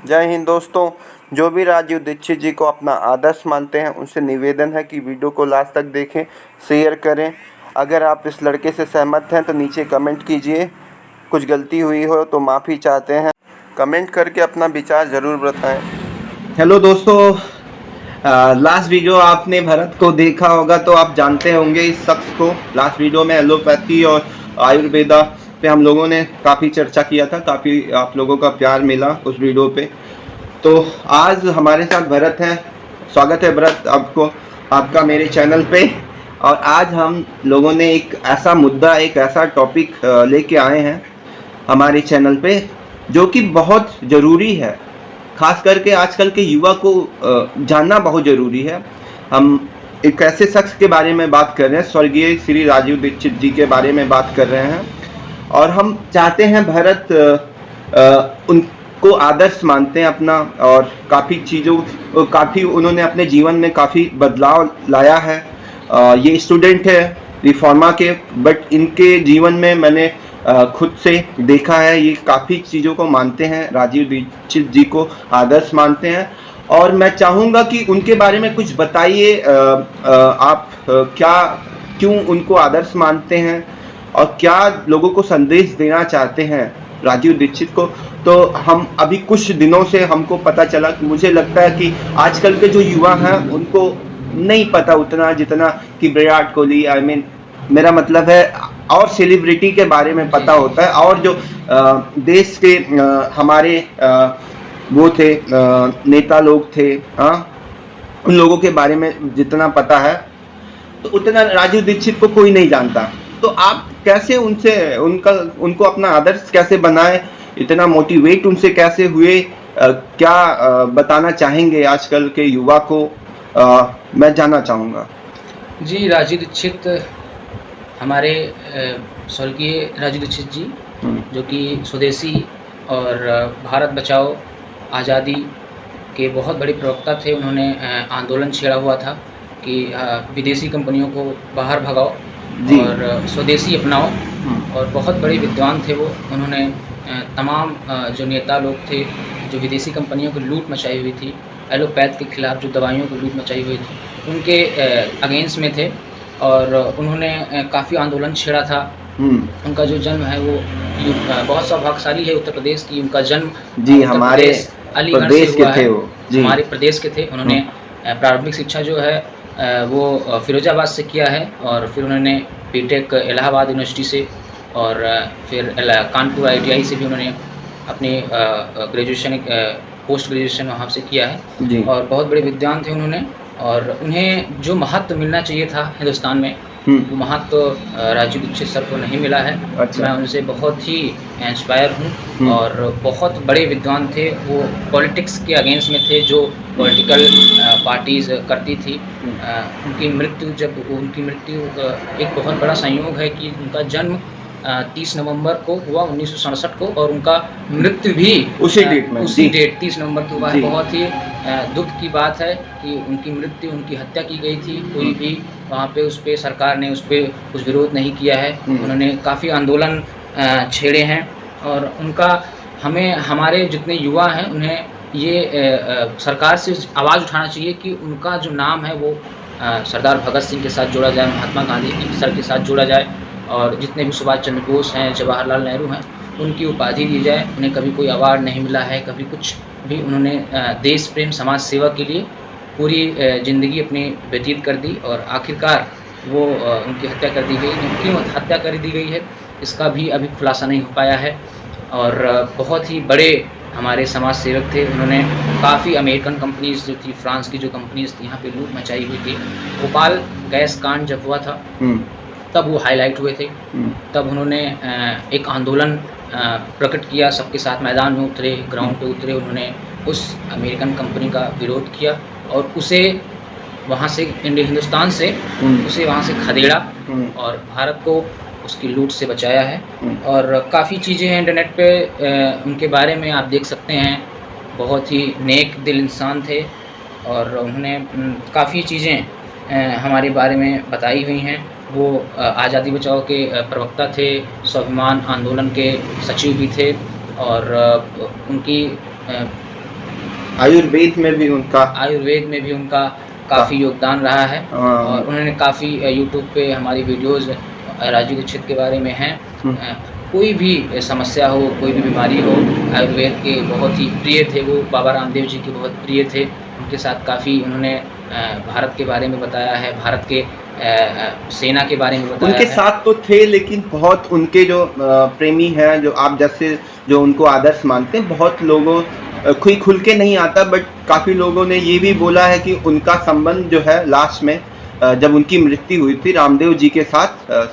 जय हिंद दोस्तों। जो भी राजीव दीक्षित जी को अपना आदर्श मानते हैं उनसे निवेदन है कि वीडियो को लास्ट तक देखें, शेयर करें। अगर आप इस लड़के से सहमत हैं तो नीचे कमेंट कीजिए। कुछ गलती हुई हो तो माफ़ी चाहते हैं। कमेंट करके अपना विचार ज़रूर बताएं। हेलो दोस्तों, लास्ट वीडियो आपने भरत को देखा होगा तो आप जानते होंगे इस शख्स को। लास्ट वीडियो में एलोपैथी और आयुर्वेदा पे हम लोगों ने काफ़ी चर्चा किया था, काफ़ी आप लोगों का प्यार मिला उस वीडियो पे। तो आज हमारे साथ भरत हैं। स्वागत है भरत आपको, आपका मेरे चैनल पे। और आज हम लोगों ने एक ऐसा मुद्दा, एक ऐसा टॉपिक लेके आए हैं हमारे चैनल पे जो कि बहुत ज़रूरी है, खास करके आजकल के युवा को जानना बहुत ज़रूरी है। हम एक ऐसे शख्स के बारे में बात कर रहे हैं, स्वर्गीय श्री राजीव दीक्षित जी के बारे में बात कर रहे हैं। और हम चाहते हैं भरत उनको आदर्श मानते हैं अपना, और काफ़ी उन्होंने अपने जीवन में काफ़ी बदलाव लाया है। ये स्टूडेंट है रिफॉर्मा के, बट इनके जीवन में मैंने खुद से देखा है, ये काफ़ी चीज़ों को मानते हैं, राजीव दीक्षित जी को आदर्श मानते हैं। और मैं चाहूँगा कि उनके बारे में कुछ बताइए। आप क्यों उनको आदर्श मानते हैं और क्या लोगों को संदेश देना चाहते हैं राजीव दीक्षित को। तो हम अभी कुछ दिनों से हमको पता चला कि मुझे लगता है कि आजकल के जो युवा हैं उनको नहीं पता उतना जितना कि विराट कोहली, मेरा मतलब है, और सेलिब्रिटी के बारे में पता होता है। और जो देश के हमारे वो थे नेता लोग थे, उन लोगों के बारे में जितना पता है तो उतना राजीव दीक्षित को कोई नहीं जानता। तो आप कैसे उनको अपना आदर्श कैसे बनाए, इतना मोटिवेट उनसे कैसे हुए, क्या बताना चाहेंगे आजकल के युवा को, मैं जानना चाहूँगा। जी, राजीव दीक्षित हमारे स्वर्गीय राजीव दीक्षित जी, जो कि स्वदेशी और भारत बचाओ आज़ादी के बहुत बड़े प्रवक्ता थे। उन्होंने आंदोलन छेड़ा हुआ था कि विदेशी कंपनियों को बाहर भगाओ और स्वदेशी अपनाओ, और बहुत बड़े विद्वान थे वो। उन्होंने तमाम जो नेता लोग थे, जो विदेशी कंपनियों की लूट मचाई हुई थी, एलोपैथ के खिलाफ जो दवाइयों की लूट मचाई हुई थी, उनके अगेंस्ट में थे। और उन्होंने काफ़ी आंदोलन छेड़ा था। उनका जो जन्म है वो बहुत सौभाग्यशाली है उत्तर प्रदेश की। उनका जन्म जी हमारे अलीगढ़ से हुआ है, हमारे प्रदेश के थे। उन्होंने प्रारंभिक शिक्षा जो है वो फिरोजाबाद से किया है, और फिर उन्होंने बीटेक इलाहाबाद यूनिवर्सिटी से, और फिर कानपुर ITI से भी उन्होंने अपनी ग्रेजुएशन, पोस्ट ग्रेजुएशन वहाँ से किया है। और बहुत बड़े विद्वान थे उन्होंने, और उन्हें जो महत्व मिलना चाहिए था हिंदुस्तान में, वो महत्व राजीव दीक्षित सर को नहीं मिला है। मैं उनसे बहुत ही इंस्पायर हूँ। और बहुत बड़े विद्वान थे, वो पॉलिटिक्स के अगेंस्ट में थे, जो पॉलिटिकल पार्टीज़ करती थी। उनकी मृत्यु एक बहुत बड़ा संयोग है कि उनका जन्म 30 नवंबर को हुआ 1967 को, और उनका मृत्यु भी उसी डेट 30 नवंबर को हुआ है। बहुत ही दुख की बात है कि उनकी मृत्यु, उनकी हत्या की गई थी। कोई भी वहाँ पे उस पर सरकार ने उस पर कुछ विरोध नहीं किया है। उन्होंने काफ़ी आंदोलन छेड़े हैं, और उनका हमारे जितने युवा हैं उन्हें ये सरकार से आवाज़ उठाना चाहिए कि उनका जो नाम है वो सरदार भगत सिंह के साथ जोड़ा जाए, महात्मा गांधी सर के साथ जोड़ा जाए, और जितने भी सुभाष चंद्र बोस हैं, जवाहरलाल नेहरू हैं, उनकी उपाधि दी जाए। उन्हें कभी कोई अवार्ड नहीं मिला है, कभी कुछ भी। उन्होंने देश प्रेम, समाज सेवा के लिए पूरी ज़िंदगी अपनी व्यतीत कर दी, और आखिरकार वो उनकी हत्या कर दी गई। क्यों हत्या कर दी गई है इसका भी अभी खुलासा नहीं हो पाया है। और बहुत ही बड़े हमारे समाज सेवक थे। उन्होंने काफ़ी अमेरिकन कंपनीज़ जो थी, फ्रांस की जो कंपनीज़ थी, यहाँ पे लूट मचाई हुई थी। भोपाल गैस कांड जब हुआ था तब वो हाईलाइट हुए थे। तब उन्होंने एक आंदोलन प्रकट किया, सबके साथ मैदान में उतरे, ग्राउंड पे उतरे। उन्होंने उस अमेरिकन कंपनी का विरोध किया, और उसे वहाँ से हिंदुस्तान से उसे वहाँ से खदेड़ा, और भारत को उसकी लूट से बचाया है। और काफ़ी चीज़ें हैं इंटरनेट पे उनके बारे में, आप देख सकते हैं। बहुत ही नेक दिल इंसान थे, और उन्होंने काफ़ी चीज़ें हमारे बारे में बताई हुई हैं। वो आज़ादी बचाओ के प्रवक्ता थे, स्वाभिमान आंदोलन के सचिव भी थे, और उनकी आयुर्वेद में भी उनका काफ़ी योगदान रहा है। हाँ। और उन्होंने काफ़ी यूट्यूब पे हमारी वीडियोज़ राजू दीक्षित के बारे में हैं। कोई भी समस्या हो, कोई भी बीमारी हो, आयुर्वेद के बहुत ही प्रिय थे वो, बाबा रामदेव जी के बहुत प्रिय थे। उनके साथ काफ़ी उन्होंने भारत के बारे में बताया है, भारत के सेना के बारे में बताया उनके है। साथ तो थे, लेकिन बहुत उनके जो प्रेमी हैं, जो आप जैसे जो उनको आदर्श मानते हैं, बहुत लोगों कोई खुल के नहीं आता, बट काफ़ी लोगों ने ये भी बोला है कि उनका संबंध जो है लास्ट में जब उनकी मृत्यु हुई थी रामदेव जी के साथ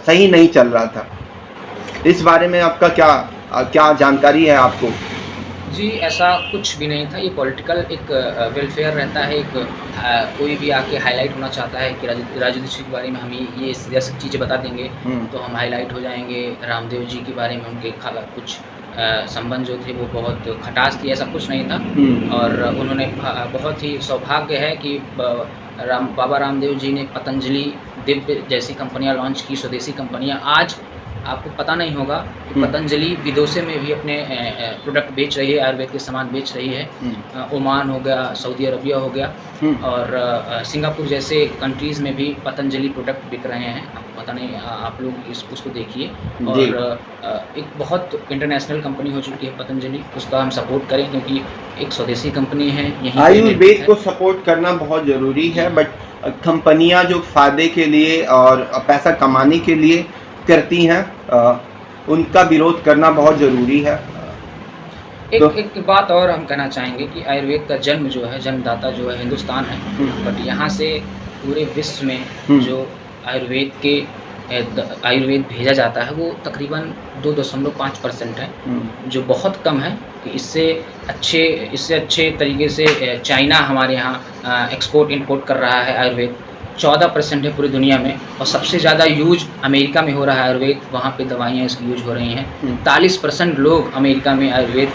सही नहीं चल रहा था। इस बारे में आपका क्या जानकारी है आपको? जी, ऐसा कुछ भी नहीं था। ये पॉलिटिकल एक वेलफेयर रहता है। एक कोई भी आके हाईलाइट होना चाहता है कि राजू दीक्षित के बारे में हम ये सब चीज़ें बता देंगे तो हम हाईलाइट हो जाएंगे। रामदेव जी के बारे में उनके कुछ संबंध जो थे वो बहुत खटास थी, ऐसा कुछ नहीं था। और उन्होंने बहुत ही सौभाग्य है कि बाबा रामदेव जी ने पतंजलि, दिव्य जैसी कंपनियां लॉन्च की, स्वदेशी कंपनियां। आज आपको पता नहीं होगा कि पतंजलि विदेशों में भी अपने प्रोडक्ट बेच रही है, आयुर्वेद के सामान बेच रही है। ओमान हो गया, सऊदी अरबिया हो गया और सिंगापुर जैसे कंट्रीज़ में भी पतंजलि प्रोडक्ट बिक रहे हैं। आपको पता नहीं, आप लोग उसको देखिए। और एक बहुत इंटरनेशनल कंपनी हो चुकी है पतंजलि, उसका हम सपोर्ट करें क्योंकि एक स्वदेशी कंपनी है। यहीं आयुर्वेद को सपोर्ट करना बहुत ज़रूरी है, बट कंपनियां जो फ़ायदे के लिए और पैसा कमाने के लिए करती हैं उनका विरोध करना बहुत ज़रूरी है। एक बात और हम कहना चाहेंगे कि आयुर्वेद का जन्म जो है, जन्मदाता जो है हिंदुस्तान है, बट यहाँ से पूरे विश्व में जो आयुर्वेद भेजा जाता है वो तकरीबन 2.5% है, जो बहुत कम है। कि इससे अच्छे तरीके से चाइना हमारे यहाँ एक्सपोर्ट इंपोर्ट कर रहा है आयुर्वेद। 14% है पूरी दुनिया में, और सबसे ज़्यादा यूज अमेरिका में हो रहा है आयुर्वेद। वहाँ पे दवाइयाँ इसकी यूज हो रही हैं। 43% लोग अमेरिका में आयुर्वेद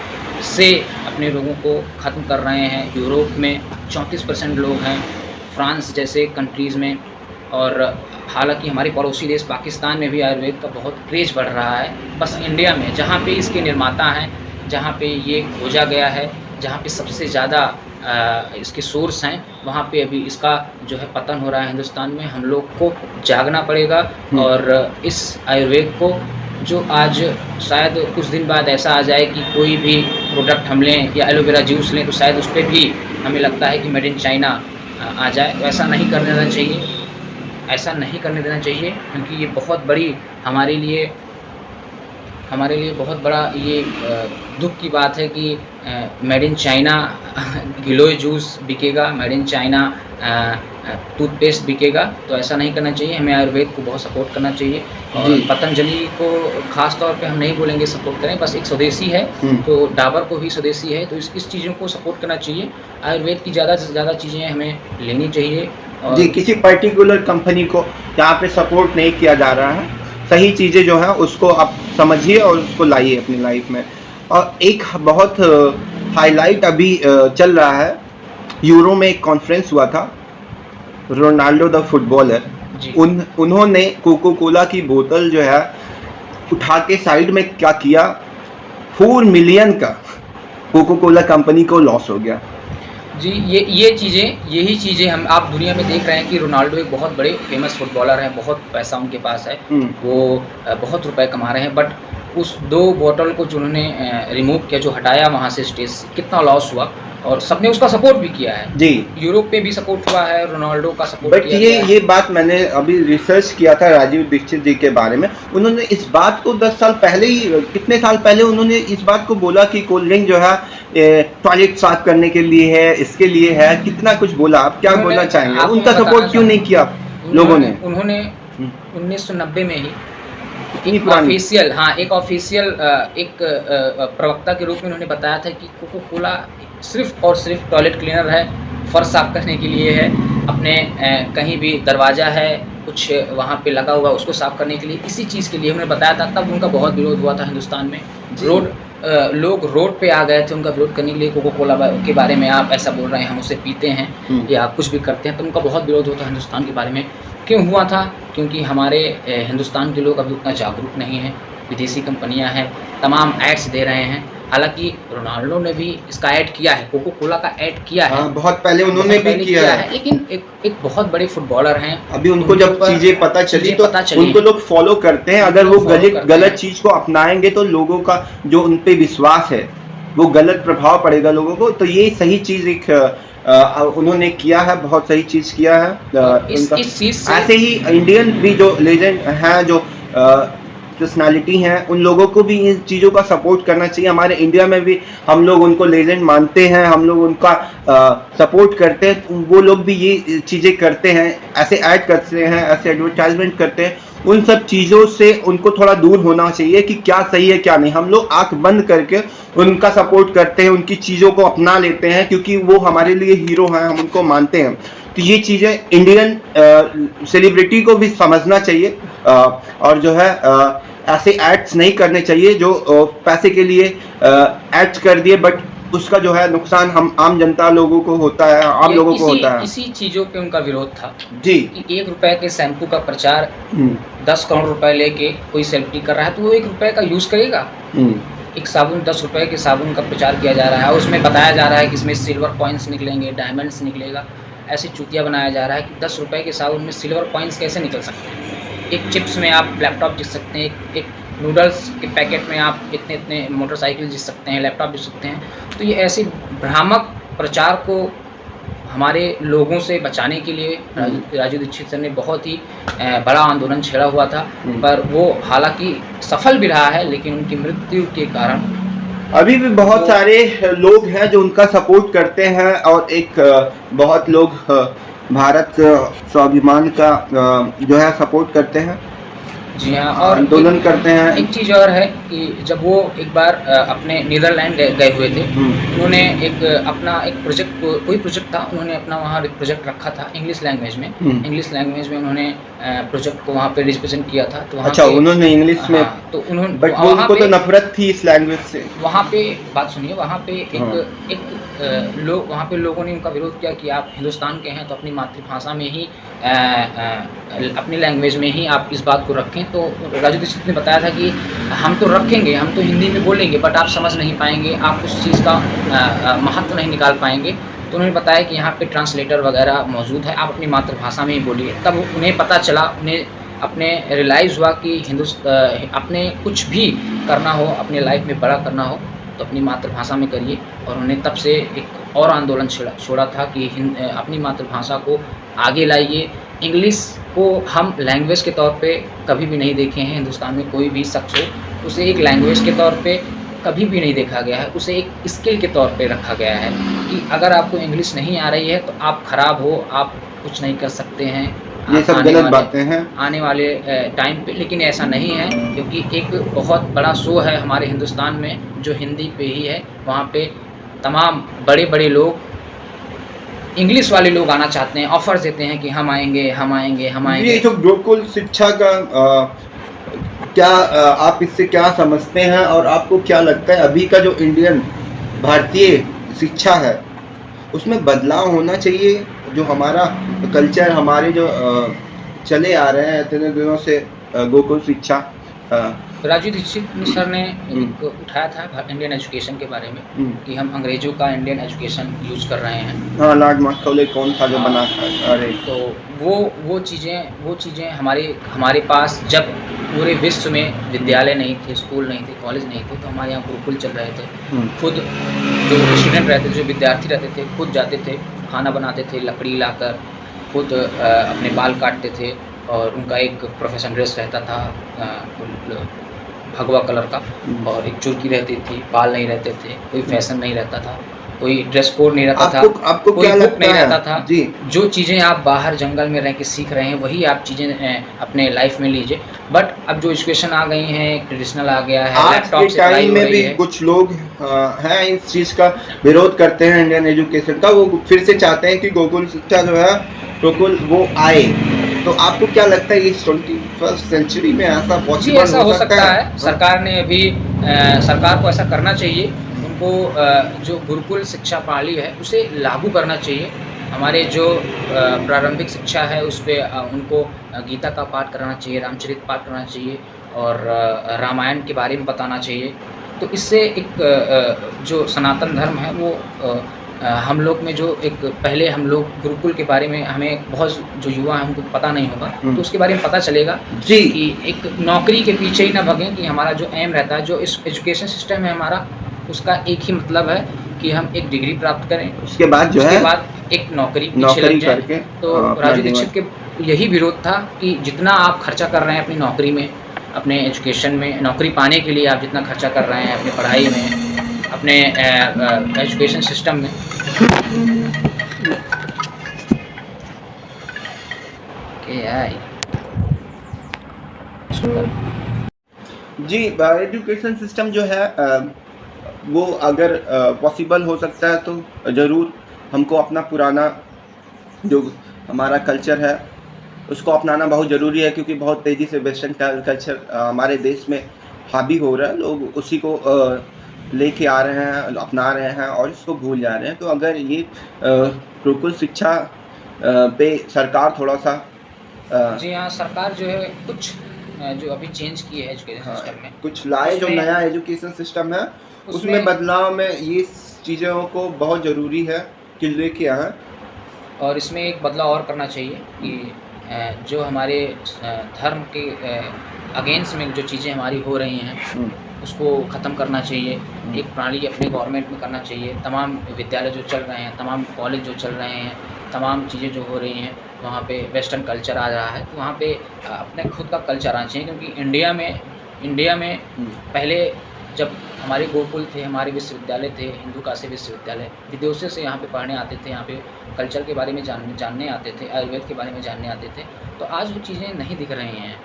से अपने रोगों को ख़त्म कर रहे हैं। यूरोप में 34% लोग हैं, फ्रांस जैसे कंट्रीज़ में। और हालांकि हमारे पड़ोसी देश पाकिस्तान में भी आयुर्वेद का बहुत क्रेज़ बढ़ रहा है। बस इंडिया में जहाँ पे इसके निर्माता हैं, जहाँ पे ये खोजा गया है, जहाँ पे सबसे ज़्यादा इसके सोर्स हैं, वहाँ पे अभी इसका जो है पतन हो रहा है हिंदुस्तान में। हम लोग को जागना पड़ेगा और इस आयुर्वेद को, जो आज शायद कुछ दिन बाद ऐसा आ जाए कि कोई भी प्रोडक्ट हम लें या एलोवेरा जूस लें तो शायद उस पर भी हमें लगता है कि मेड इन चाइना आ जाए। तो ऐसा नहीं करने देना चाहिए, ऐसा नहीं करने देना चाहिए, क्योंकि ये बहुत बड़ी हमारे लिए बहुत बड़ा ये दुख की बात है कि made in China giloy juice बिकेगा, मेड इन चाइना टूथपेस्ट बिकेगा। तो ऐसा नहीं करना चाहिए। हमें आयुर्वेद को बहुत सपोर्ट करना चाहिए। और पतंजलि को ख़ास तौर पे हम नहीं बोलेंगे सपोर्ट करें, बस एक स्वदेशी है तो डाबर को भी स्वदेशी है, तो इस चीज़ों को सपोर्ट करना चाहिए। आयुर्वेद की ज़्यादा से ज़्यादा चीज़ें हमें लेनी चाहिए। और जी, किसी पर्टिकुलर कंपनी को यहाँ पे सपोर्ट नहीं किया जा रहा है। सही चीज़ें जो हैं उसको आप समझिए और उसको लाइए अपनी लाइफ में। और एक बहुत हाईलाइट अभी चल रहा है, यूरो में एक कॉन्फ्रेंस हुआ था, रोनाल्डो द फुटबॉलर, उन्होंने कोको कोला की बोतल जो है उठा के साइड में क्या किया, 4 मिलियन का कोको कोला कंपनी को लॉस हो गया। जी, यही चीज़ें हम आप दुनिया में देख रहे हैं कि रोनाल्डो एक बहुत बड़े फेमस फुटबॉलर हैं, बहुत पैसा उनके पास है, वो बहुत रुपए कमा रहे हैं, बट उस 2 बोतल को जो उन्होंने रिमूव किया, जो हटाया वहाँ से स्टेज से, कितना लॉस हुआ। और सबने उसका सपोर्ट भी किया है। जी, यूरोप में भी सपोर्ट हुआ है, रोनाल्डो का सपोर्ट बट ये बात मैंने अभी रिसर्च किया था राजीव दीक्षित जी के बारे में। उन्होंने इस बात को 10 साल पहले ही, कितने साल पहले उन्होंने इस बात को बोला कि कोल्ड ड्रिंक जो है टॉयलेट साफ करने के लिए है, इसके लिए है, कितना कुछ बोला। आप क्या बोलना चाहेंगे? उनका सपोर्ट क्यों नहीं किया लोगों ने? उन्होंने 1990 में ही एक ऑफिशियल प्रवक्ता के रूप में उन्होंने बताया था कि कोको कोला सिर्फ और सिर्फ टॉयलेट क्लीनर है, फर्श साफ करने के लिए है, अपने कहीं भी दरवाज़ा है कुछ वहाँ पे लगा हुआ उसको साफ करने के लिए, इसी चीज़ के लिए उन्होंने बताया था। तब उनका बहुत विरोध हुआ था हिंदुस्तान में। लोग रोड पे आ गए थे उनका विरोध करने के लिए, कोको कोला के बारे में आप ऐसा बोल रहे हैं, हम उसे पीते हैं या कुछ भी करते हैं, तो उनका बहुत विरोध होता है हिंदुस्तान के बारे में। क्यों हुआ था? क्योंकि हमारे हिंदुस्तान के लोग अभी उतना जागरूक नहीं हैं। विदेशी कंपनियां हैं, तमाम एड्स दे रहे हैं हालांकि रोनाल्डो ने भी इसका ऐड किया है, कोको कोला का ऐड किया है। हाँ, बहुत पहले उन्होंने भी किया है। लेकिन एक बहुत बड़े फुटबॉलर हैं। अभी उनको जब चीजें पता चली तो उनको लोग फॉलो करते हैं। अगर वो गलत चीज को अपनाएंगे तो लोगों का जो उन पे विश्वास है वो गलत प्रभाव पड़ेगा लोगों को। तो ये सही चीज एक उन्होंने किया है, बहुत सही चीज किया है। इस चीज से ऐसे ही इंडियन भी जो लेजेंड हैं, जो पर्सनालिटी हैं, उन लोगों को भी इन चीज़ों का सपोर्ट करना चाहिए। हमारे इंडिया में भी हम लोग उनको लेजेंड मानते हैं, हम लोग उनका सपोर्ट करते हैं। वो लोग भी ये चीज़ें करते हैं, ऐसे ऐड करते हैं, ऐसे एडवर्टाइजमेंट करते हैं। उन सब चीज़ों से उनको थोड़ा दूर होना चाहिए कि क्या सही है क्या नहीं। हम लोग आंख बंद करके उनका सपोर्ट करते हैं, उनकी चीज़ों को अपना लेते हैं क्योंकि वो हमारे लिए हीरो हैं, हम उनको मानते हैं। तो ये चीज़ें इंडियन सेलिब्रिटी को भी समझना चाहिए और जो है ऐसे एक्ट्स नहीं करने चाहिए जो पैसे के लिए एक्ट कर दिए, बट उसका जो है नुकसान हम आम जनता लोगों को होता है, आम लोगों को होता है। इसी चीज़ों पे उनका विरोध था जी कि 1 रुपए के शैम्पू का प्रचार 10 करोड़ रुपए लेके कोई सेलिब्रिटी कर रहा है तो वो 1 रुपए का यूज़ करेगा। एक साबुन 10 रुपए के साबुन का प्रचार किया जा रहा है, उसमें बताया जा रहा है कि इसमें सिल्वर कॉइन्स निकलेंगे, डायमंड्स निकलेगा। ऐसी चूतिया बनाया जा रहा है कि 10 रुपए के साबुन में सिल्वर कॉइन्स कैसे निकल सकते हैं। एक चिप्स में आप लैपटॉप जीत सकते हैं, एक नूडल्स के पैकेट में आप इतने मोटरसाइकिल जीत सकते हैं, लैपटॉप जीत सकते हैं। तो ये ऐसे भ्रामक प्रचार को हमारे लोगों से बचाने के लिए राजू दीक्षित सर ने बहुत ही बड़ा आंदोलन छेड़ा हुआ था, पर वो हालांकि सफल भी रहा है, लेकिन उनकी मृत्यु के कारण अभी भी बहुत सारे लोग हैं जो उनका सपोर्ट करते हैं और एक बहुत लोग भारत स्वाभिमान का जो है सपोर्ट करते हैं। जी हाँ, और आंदोलन करते हैं। एक चीज़ और है कि जब वो एक बार अपने नीदरलैंड गए हुए थे, उन्होंने अपना एक प्रोजेक्ट, कोई प्रोजेक्ट था, उन्होंने अपना वहाँ एक प्रोजेक्ट रखा था इंग्लिश लैंग्वेज में। इंग्लिश लैंग्वेज में उन्होंने प्रोजेक्ट को वहाँ पे रिप्रेजेंट किया था। तो अच्छा, उन्होंने इंग्लिश में, तो उन्होंने, बट उनको तो नफरत थी इस लैंग्वेज से। वहाँ पे बात सुनिए, वहाँ पे वहाँ पे लोगों ने उनका विरोध किया कि आप हिंदुस्तान के हैं तो अपनी मातृभाषा में ही अपनी लैंग्वेज में ही आप इस बात को रखें। तो राजू दीक्षित ने बताया था कि हम तो रखेंगे, हम तो हिंदी में बोलेंगे, बट आप समझ नहीं पाएंगे, आप उस चीज़ का महत्व नहीं निकाल पाएंगे। तो उन्होंने बताया कि यहाँ पे ट्रांसलेटर वगैरह मौजूद है, आप अपनी मातृभाषा में ही बोलिए। तब उन्हें पता चला, उन्हें अपने रियलाइज़ हुआ कि अपने कुछ भी करना हो, अपने लाइफ में बड़ा करना हो तो अपनी मातृभाषा में करिए। और उन्हें तब से एक और आंदोलन छोड़ा था कि अपनी मातृभाषा को आगे लाइए। इंग्लिश को हम लैंग्वेज के तौर पे कभी भी नहीं देखे हैं। हिंदुस्तान में कोई भी शख्स हो, उसे एक लैंग्वेज के तौर पे कभी भी नहीं देखा गया है, उसे एक स्किल के तौर पे रखा गया है कि अगर आपको इंग्लिश नहीं आ रही है तो आप ख़राब हो, आप कुछ नहीं कर सकते हैं। ये सब गलत बातें हैं आने वाले टाइम पे, लेकिन ऐसा नहीं है, क्योंकि एक बहुत बड़ा शो है हमारे हिंदुस्तान में जो हिंदी पे ही है। वहाँ पे तमाम बड़े बड़े लोग, इंग्लिश वाले लोग आना चाहते हैं, ऑफर्स देते हैं कि हम आएंगे, हम आएंगे, हम आएंगे। ये जो गुरुकुल शिक्षा का क्या आप इससे क्या समझते हैं और आपको क्या लगता है अभी का जो इंडियन भारतीय शिक्षा है उसमें बदलाव होना चाहिए? जो हमारा कल्चर, हमारे जो चले आ रहे हैं इतने दिनों से गुरुकुल शिक्षा, राजू दीक्षित सर ने एक उठाया था इंडियन एजुकेशन के बारे में कि हम अंग्रेजों का इंडियन एजुकेशन यूज कर रहे हैं। हाँ, लॉर्ड मार्कले कौन था जो बना था? अरे तो वो चीज़ें हमारे पास जब पूरे विश्व में विद्यालय नहीं थे, स्कूल नहीं थे, कॉलेज नहीं थे, तो हमारे यहाँ गुरुकुल चल रहे थे। खुद जो स्टूडेंट रहते थे, जो विद्यार्थी रहते थे, खुद जाते थे, खाना बनाते थे, लकड़ी लाकर, खुद अपने बाल काटते थे और उनका एक प्रोफेशनल ड्रेस रहता था भगवा कलर का, और एक चुरकी रहती थी, बाल नहीं रहते थे, कोई फैशन नहीं रहता था, कोई ड्रेस कोड नहीं रहता था, आपको कोई बुक नहीं रहता था जी। जो चीज़ें आप बाहर जंगल में रह के सीख रहे हैं वही आप चीज़ें अपने लाइफ में लीजिए। बट अब जो एजुकेशन आ गई हैं, ट्रेडिशनल आ गया है, लैपटॉप से टाइम में भी कुछ लोग हैं इस चीज़ का विरोध करते हैं इंडियन एजुकेशन का। वो फिर से चाहते हैं कि गुरुकुल शिक्षा जो है गुरुकुल वो आए। तो आपको क्या लगता है इस 21st सेंचुरी में ऐसा पॉसिबल ऐसा हो सकता है? सरकार ने अभी सरकार को ऐसा करना चाहिए, उनको जो गुरुकुल शिक्षा प्रणाली है उसे लागू करना चाहिए। हमारे जो प्रारंभिक शिक्षा है उस पर उनको गीता का पाठ कराना चाहिए, रामचरित पाठ कराना चाहिए और रामायण के बारे में बताना चाहिए। तो इससे एक जो सनातन धर्म है वो हम लोग में जो एक पहले हम लोग गुरुकुल के बारे में हमें बहुत जो युवा हैं उनको पता नहीं होगा, तो उसके बारे में पता चलेगा जी। कि एक नौकरी के पीछे ही ना भगें, कि हमारा जो एम रहता है, जो इस एजुकेशन सिस्टम है हमारा, उसका एक ही मतलब है कि हम एक डिग्री प्राप्त करें, उसके बाद जो उसके है बाद एक नौकरी पीछे नौकरी लग जाए। करके तो अपना राजू जीवन- दीक्षित के यही विरोध था कि जितना आप खर्चा कर रहे हैं अपनी नौकरी में, अपने एजुकेशन में, नौकरी पाने के लिए आप जितना खर्चा कर रहे हैं अपनी पढ़ाई में, अपने एजुकेशन सिस्टम में, जी, एजुकेशन सिस्टम जो है वो अगर पॉसिबल हो सकता है तो ज़रूर हमको अपना पुराना जो हमारा कल्चर है उसको अपनाना बहुत ज़रूरी है, क्योंकि बहुत तेज़ी से वेस्टर्न कल्चर हमारे देश में हावी हो रहा है। लोग उसी को लेके आ रहे हैं, अपना रहे हैं और इसको भूल जा रहे हैं। तो अगर ये गुरुकुल शिक्षा पे सरकार थोड़ा सा जी हाँ, सरकार जो है कुछ जो अभी चेंज की है एजुकेशन सिस्टम में, कुछ लाए, जो उसमें- नया एजुकेशन सिस्टम है उसमें उसमें- बदलाव में ये चीज़ों को बहुत ज़रूरी है कि लेके आए। और इसमें एक बदलाव और करना चाहिए कि जो हमारे धर्म के अगेंस्ट में जो चीज़ें हमारी हो रही हैं उसको ख़त्म करना चाहिए। एक प्रणाली अपने गवर्नमेंट में करना चाहिए। तमाम विद्यालय जो चल रहे हैं, तमाम कॉलेज जो चल रहे हैं, तमाम चीज़ें जो हो रही हैं, वहाँ पे वेस्टर्न कल्चर आ रहा है, तो वहाँ पे अपने खुद का कल्चर आना चाहिए। क्योंकि इंडिया में पहले जब हमारे गुरुकुल थे, हमारे विश्वविद्यालय थे, हिंदू काशी विश्वविद्यालय, विदेशों से यहाँ पे पढ़ने आते थे, यहाँ पे कल्चर के बारे में जानने आते थे, आयुर्वेद के बारे में जानने आते थे। तो आज वो चीज़ें नहीं दिख रही हैं।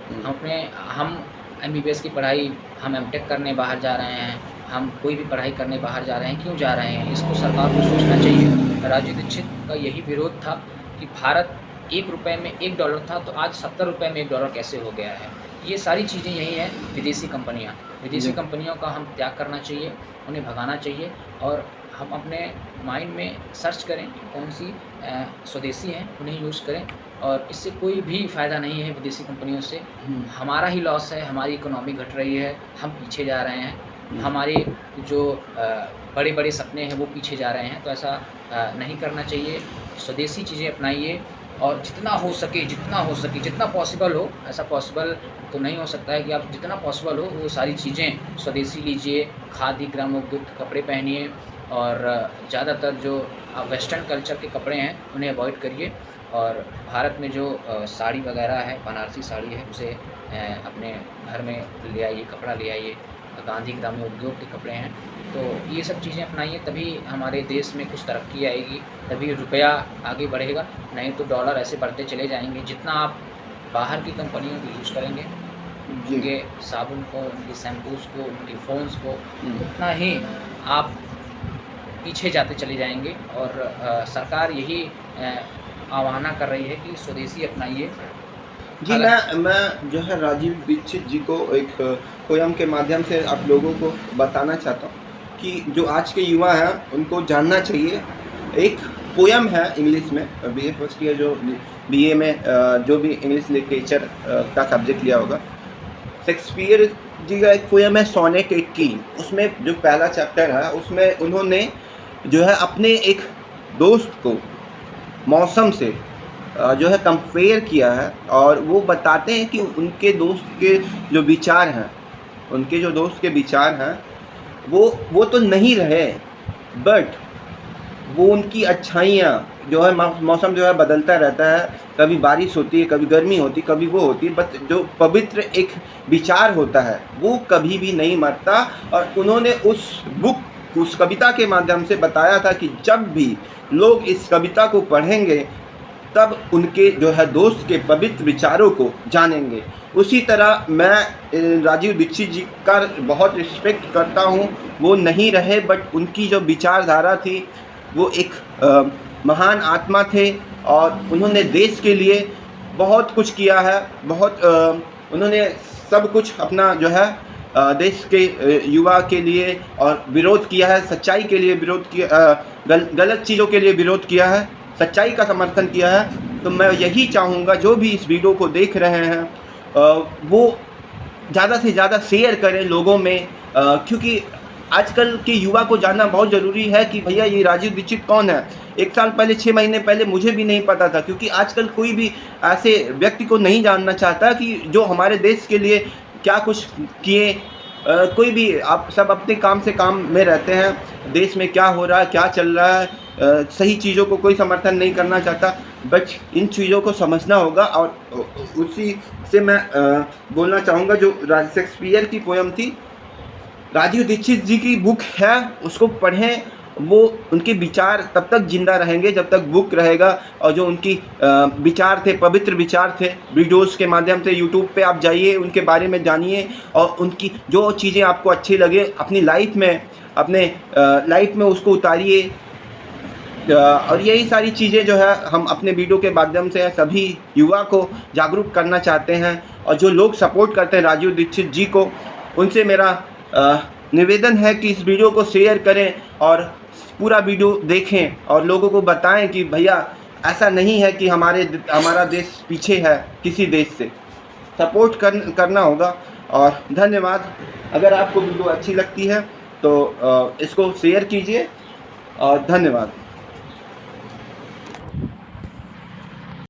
हम MBBS की पढ़ाई, हम M.Tech करने बाहर जा रहे हैं, हम कोई भी पढ़ाई करने बाहर जा रहे हैं, क्यों जा रहे हैं? इसको सरकार को सोचना चाहिए। राजू दीक्षित का यही विरोध था कि भारत ₹1 में $1 था, तो आज $70 में $1 कैसे हो गया है? ये सारी चीज़ें यही हैं विदेशी कंपनियों का हम त्याग करना चाहिए, उन्हें भगाना चाहिए और हम अपने माइंड में सर्च करें कि कौन सी स्वदेशी हैं, उन्हें यूज़ करें। और इससे कोई भी फ़ायदा नहीं है विदेशी कंपनियों से। हमारा ही लॉस है, हमारी इकोनॉमी घट रही है, हम पीछे जा रहे हैं, हमारे जो बड़े-बड़े सपने हैं वो पीछे जा रहे हैं। तो ऐसा नहीं करना चाहिए। स्वदेशी चीज़ें अपनाइए और जितना हो सके, जितना पॉसिबल हो, ऐसा पॉसिबल तो नहीं हो सकता है कि आप जितना पॉसिबल हो वो सारी चीज़ें स्वदेशी लीजिए, खादी ग्रामोद्योग के कपड़े पहनिए और ज़्यादातर जो वेस्टर्न कल्चर के कपड़े हैं उन्हें अवॉइड करिए। और भारत में जो साड़ी वगैरह है, बनारसी साड़ी है, उसे अपने घर में ले आइए, कपड़ा ले आइए। गांधी ग्रामीण उद्योग के कपड़े हैं, तो ये सब चीज़ें अपनाइए, तभी हमारे देश में कुछ तरक्की आएगी, तभी रुपया आगे बढ़ेगा। नहीं तो डॉलर ऐसे बढ़ते चले जाएंगे। जितना आप बाहर की कंपनियों को यूज़ करेंगे, उनके साबुन को, उनके शैम्पूज़ को, उनके फ़ोन्स को, उतना ही आप पीछे जाते चले जाएंगे। और सरकार यही आह्वान कर रही है कि स्वदेशी अपनाइए। जी, मैं जो है राजीव दीक्षित जी को एक पोयम के माध्यम से आप लोगों को बताना चाहता हूँ कि जो आज के युवा हैं उनको जानना चाहिए। एक पोयम है इंग्लिश में, BA फर्स्ट ईयर जो BA में जो भी इंग्लिश लिटरेचर का सब्जेक्ट लिया होगा, शेक्सपियर जी का एक पोयम है सोनेट 18। उसमें जो पहला चैप्टर है उसमें उन्होंने जो है अपने एक दोस्त को मौसम से जो है कंपेयर किया है। और वो बताते हैं कि उनके दोस्त के जो विचार हैं वो तो नहीं रहे, बट वो उनकी अच्छाइयाँ जो है, मौसम जो है बदलता रहता है, कभी बारिश होती है, कभी गर्मी होती है, कभी वो होती है, बट जो पवित्र एक विचार होता है वो कभी भी नहीं मरता। और उन्होंने उस कविता के माध्यम से बताया था कि जब भी लोग इस कविता को पढ़ेंगे तब उनके जो है दोस्त के पवित्र विचारों को जानेंगे। उसी तरह मैं राजीव दीक्षित जी का बहुत रिस्पेक्ट करता हूँ। वो नहीं रहे, बट उनकी जो विचारधारा थी वो एक महान आत्मा थे और उन्होंने देश के लिए बहुत कुछ किया है। उन्होंने सब कुछ अपना जो है देश के युवा के लिए और विरोध किया है, सच्चाई के लिए विरोध किया, गलत चीज़ों के लिए विरोध किया है, सच्चाई का समर्थन किया है। तो मैं यही चाहूँगा जो भी इस वीडियो को देख रहे हैं वो ज़्यादा से ज़्यादा शेयर करें लोगों में, क्योंकि आजकल के युवा को जानना बहुत ज़रूरी है कि भैया ये राजीव दीक्षित कौन है। 1 साल पहले, 6 महीने पहले मुझे भी नहीं पता था, क्योंकि आजकल कोई भी ऐसे व्यक्ति को नहीं जानना चाहता कि जो हमारे देश के लिए क्या कुछ किए। कोई भी, आप सब अपने काम से काम में रहते हैं, देश में क्या हो रहा है, क्या चल रहा है, सही चीज़ों को कोई समर्थन नहीं करना चाहता, बट इन चीज़ों को समझना होगा। और उसी से मैं बोलना चाहूँगा, जो शेक्सपियर की पोयम थी, राजीव दीक्षित जी की बुक है, उसको पढ़ें। वो उनके विचार तब तक जिंदा रहेंगे जब तक बुक रहेगा, और जो उनकी विचार थे, पवित्र विचार थे, वीडियोस के माध्यम से यूट्यूब पे आप जाइए, उनके बारे में जानिए, और उनकी जो चीज़ें आपको अच्छी लगे अपनी लाइफ में उसको उतारिए। और यही सारी चीज़ें जो है हम अपने वीडियो के माध्यम से सभी युवा को जागरूक करना चाहते हैं। और जो लोग सपोर्ट करते हैं राजीव दीक्षित जी को, उनसे मेरा निवेदन है कि इस वीडियो को शेयर करें और पूरा वीडियो देखें और लोगों को बताएं कि भैया ऐसा नहीं है कि हमारा देश पीछे है किसी देश से। सपोर्ट करना होगा। और धन्यवाद। अगर आपको वीडियो अच्छी लगती है तो इसको शेयर कीजिए, और धन्यवाद।